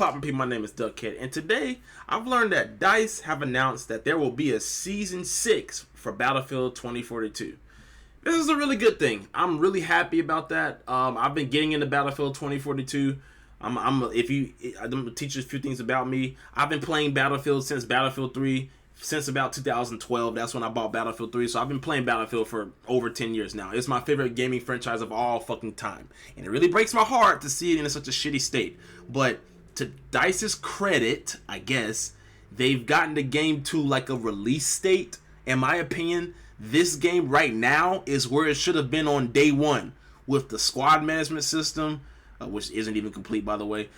poppin' people? My name is Duckhead, and today I've learned that DICE have announced that there will be a Season 6 for Battlefield 2042. This is a really good thing. I'm really happy about that. I've been getting into Battlefield 2042. I'm gonna teach you a few things about me. I've been playing Battlefield since Battlefield 3, since about 2012. That's when I bought Battlefield 3. So I've been playing Battlefield for over 10 years now. It's my favorite gaming franchise of all fucking time. And it really breaks my heart to see it in such a shitty state. But to DICE's credit, I guess, they've gotten the game to like a release state. In my opinion, this game right now is where it should have been on day one, with the squad management system, which isn't even complete, by the way,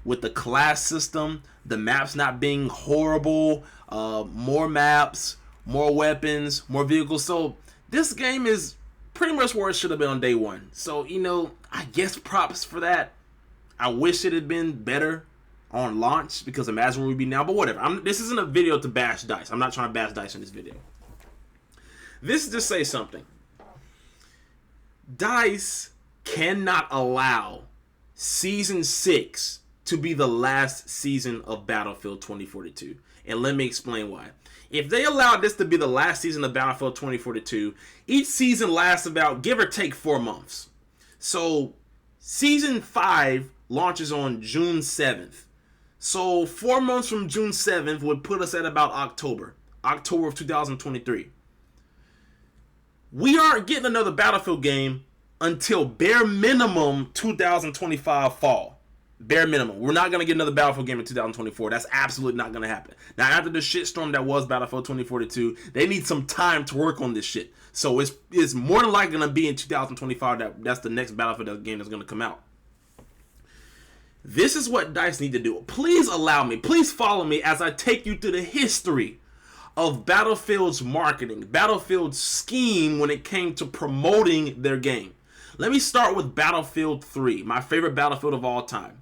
with the class system, the maps not being horrible, more maps, more weapons, more vehicles. So this game is pretty much where it should have been on day one. So, you know, I guess props for that. I wish it had been better on launch, because imagine where we'd be now. But whatever. This isn't a video to bash DICE. I'm not trying to bash DICE in this video. This is to say something. DICE cannot allow Season 6 to be the last season of Battlefield 2042. And let me explain why. If they allow this to be the last season of Battlefield 2042, each season lasts about, give or take, 4 months. So, Season 5 launches on June 7th. So, 4 months from June 7th would put us at about October of 2023. We aren't getting another Battlefield game until bare minimum 2025 fall. Bare minimum. We're not going to get another Battlefield game in 2024. That's absolutely not going to happen. Now, after the shitstorm that was Battlefield 2042, they need some time to work on this shit. So it's more than likely going to be in 2025 that's the next Battlefield game that's going to come out. This is what DICE need to do. Please allow me, please follow me as I take you through the history of Battlefield's marketing, Battlefield's scheme when it came to promoting their game. Let me start with Battlefield 3, my favorite Battlefield of all time.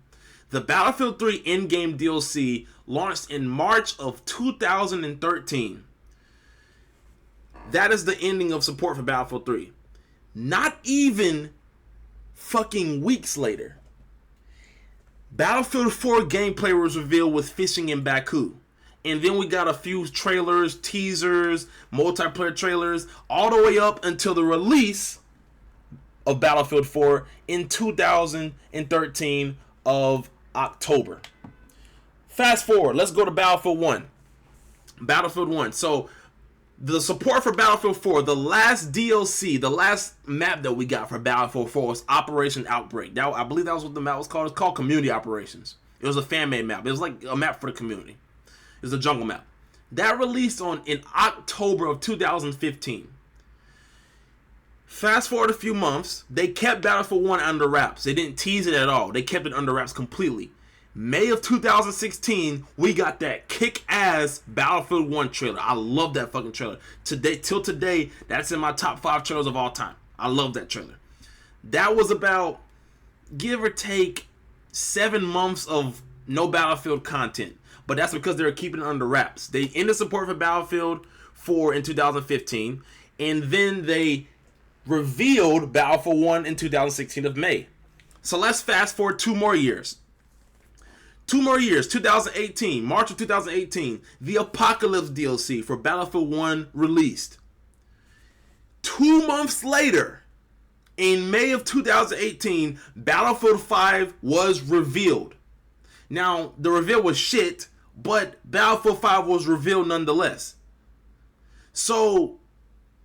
The Battlefield 3 in-game DLC launched in March of 2013. That is the ending of support for Battlefield 3. Not even fucking weeks later, Battlefield 4 gameplay was revealed with fishing in Baku. And then we got a few trailers, teasers, multiplayer trailers, all the way up until the release of Battlefield 4 in 2013 of October. Fast forward, let's go to Battlefield 1. Battlefield 1. So, the support for Battlefield 4, the last DLC, the last map that we got for Battlefield 4 was Operation Outbreak. I believe that was what the map was called. It's called Community Operations. It was a fan-made map. It was like a map for the community. It was a jungle map. That released in October of 2015. Fast forward a few months, they kept Battlefield 1 under wraps. They didn't tease it at all. They kept it under wraps completely. May of 2016, we got that kick-ass Battlefield 1 trailer. I love that fucking trailer. Till today, that's in my top 5 trailers of all time. I love that trailer. That was about, give or take, 7 months of no Battlefield content. But that's because they were keeping it under wraps. They ended support for Battlefield 4 in 2015. And then they revealed Battlefield 1 in 2016 of May. So let's fast forward 2 more years. 2 more years, 2018, March of 2018, the Apocalypse DLC for Battlefield 1 released. 2 months later, in May of 2018, Battlefield 5 was revealed. Now, the reveal was shit, but Battlefield 5 was revealed nonetheless. So,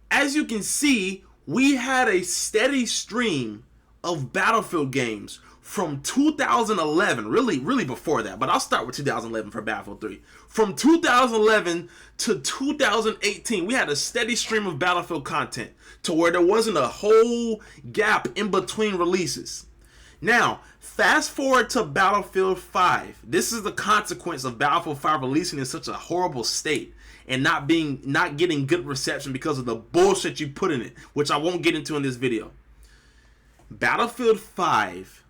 as you can see, we had a steady stream of Battlefield games from 2011, really before that, but I'll start with 2011 for Battlefield 3. From 2011 to 2018, we had a steady stream of Battlefield content to where there wasn't a whole gap in between releases. Now, fast forward to Battlefield 5. This is the consequence of Battlefield 5 releasing in such a horrible state and not getting good reception because of the bullshit you put in it, which I won't get into in this video. Battlefield 5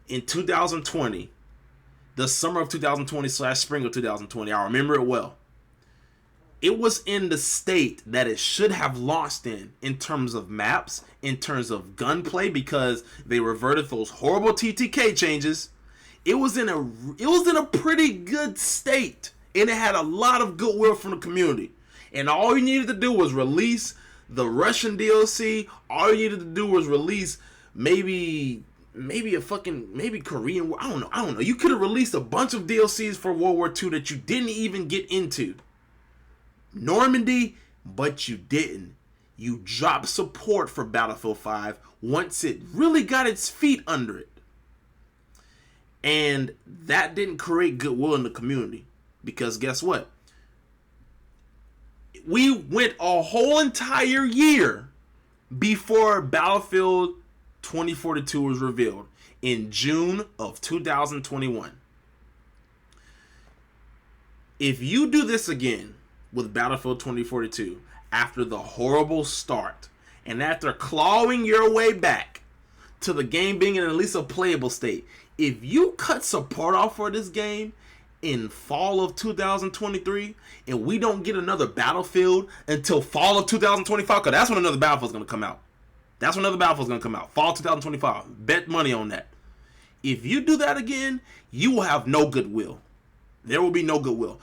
in 2020, the summer of 2020 / spring of 2020, I remember it well. It was in the state that it should have launched in terms of maps, in terms of gunplay, because they reverted those horrible TTK changes. It was in a pretty good state, and it had a lot of goodwill from the community. And all you needed to do was release the Russian DLC. All you needed to do was release maybe Korean. I don't know. You could have released a bunch of DLCs for World War II that you didn't even get into Normandy, but you didn't. You dropped support for Battlefield 5 once it really got its feet under it. And that didn't create goodwill in the community. Because guess what? We went a whole entire year before Battlefield 2042 was revealed in June of 2021. If you do this again with Battlefield 2042 after the horrible start and after clawing your way back to the game being in at least a playable state, if you cut support off for this game in fall of 2023 and we don't get another Battlefield until fall of 2025, because that's when another Battlefield's going to come out. Fall 2025. Bet money on that. If you do that again, you will have no goodwill. There will be no goodwill.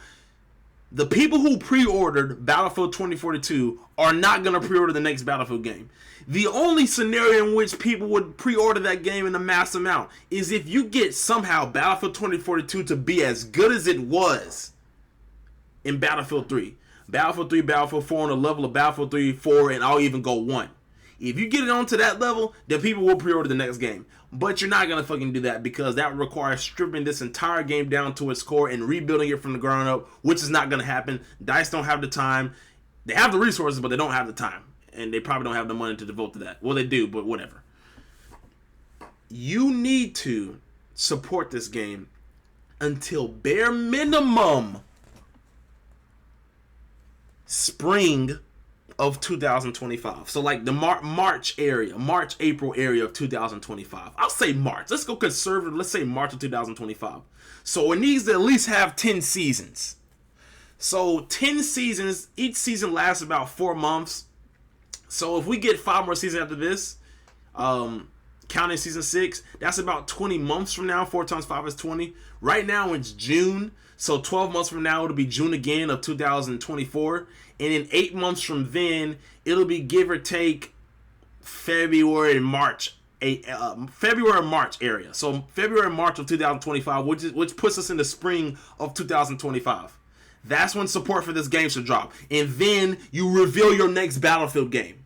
The people who pre-ordered Battlefield 2042 are not going to pre-order the next Battlefield game. The only scenario in which people would pre-order that game in a mass amount is if you get somehow Battlefield 2042 to be as good as it was in Battlefield 3. Battlefield 3, Battlefield 4 on the level of Battlefield 3, 4, and I'll even go 1. If you get it onto that level, then people will pre-order the next game. But you're not going to fucking do that because that requires stripping this entire game down to its core and rebuilding it from the ground up, which is not going to happen. DICE don't have the time. They have the resources, but they don't have the time. And they probably don't have the money to devote to that. Well, they do, but whatever. You need to support this game until bare minimum spring of 2025. So like the March, April area of 2025. I'll say March. Let's go conservative. Let's say March of 2025. So it needs to at least have 10 seasons. So 10 seasons, each season lasts about 4 months. So if we get 5 more seasons after this, counting season 6, that's about 20 months from now. 4 times 5 is 20. Right now it's June. So 12 months from now, it'll be June again of 2024. And in 8 months from then, it'll be give or take February, March area. So February, March of 2025, which puts us in the spring of 2025. That's when support for this game should drop. And then you reveal your next Battlefield game.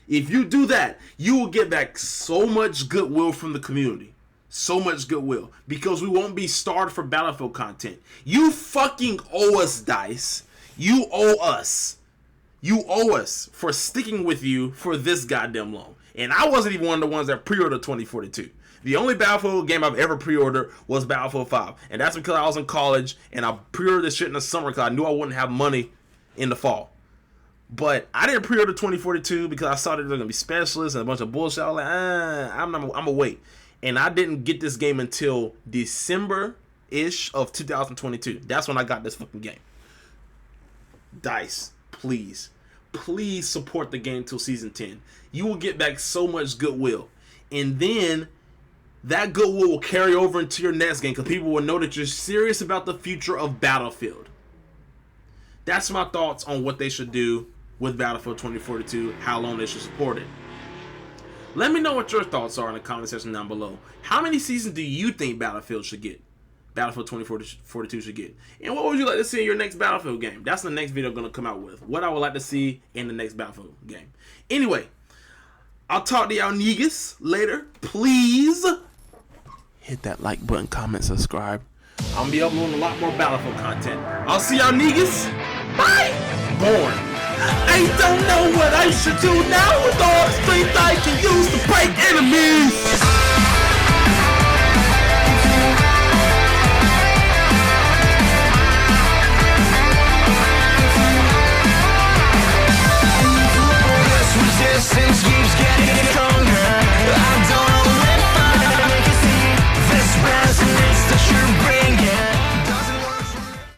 If you do that, you will get back so much goodwill from the community. So much goodwill. Because we won't be starved for Battlefield content. You fucking owe us, DICE. You owe us. You owe us for sticking with you for this goddamn long. And I wasn't even one of the ones that pre-ordered 2042. The only Battlefield game I've ever pre-ordered was Battlefield 5. And that's because I was in college and I pre-ordered this shit in the summer because I knew I wouldn't have money in the fall. But I didn't pre-order 2042 because I saw that there were going to be specialists and a bunch of bullshit. I was like, I'm going to wait. And I didn't get this game until December-ish of 2022. That's when I got this fucking game. DICE, please support the game till season 10. You will get back so much goodwill. And then that goodwill will carry over into your next game because people will know that you're serious about the future of Battlefield. That's my thoughts on what they should do with Battlefield 2042, how long they should support it. Let me know what your thoughts are in the comment section down below. How many seasons do you think Battlefield should get? Battlefield 2042 should get. And what would you like to see in your next Battlefield game? That's the next video I'm going to come out with. What I would like to see in the next Battlefield game. Anyway, I'll talk to y'all niggas later. Please hit that like button, comment, subscribe. I'm going to be uploading a lot more Battlefield content. I'll see y'all niggas. Bye. Born. I don't know what I should do now with all the strength I can use to break enemies.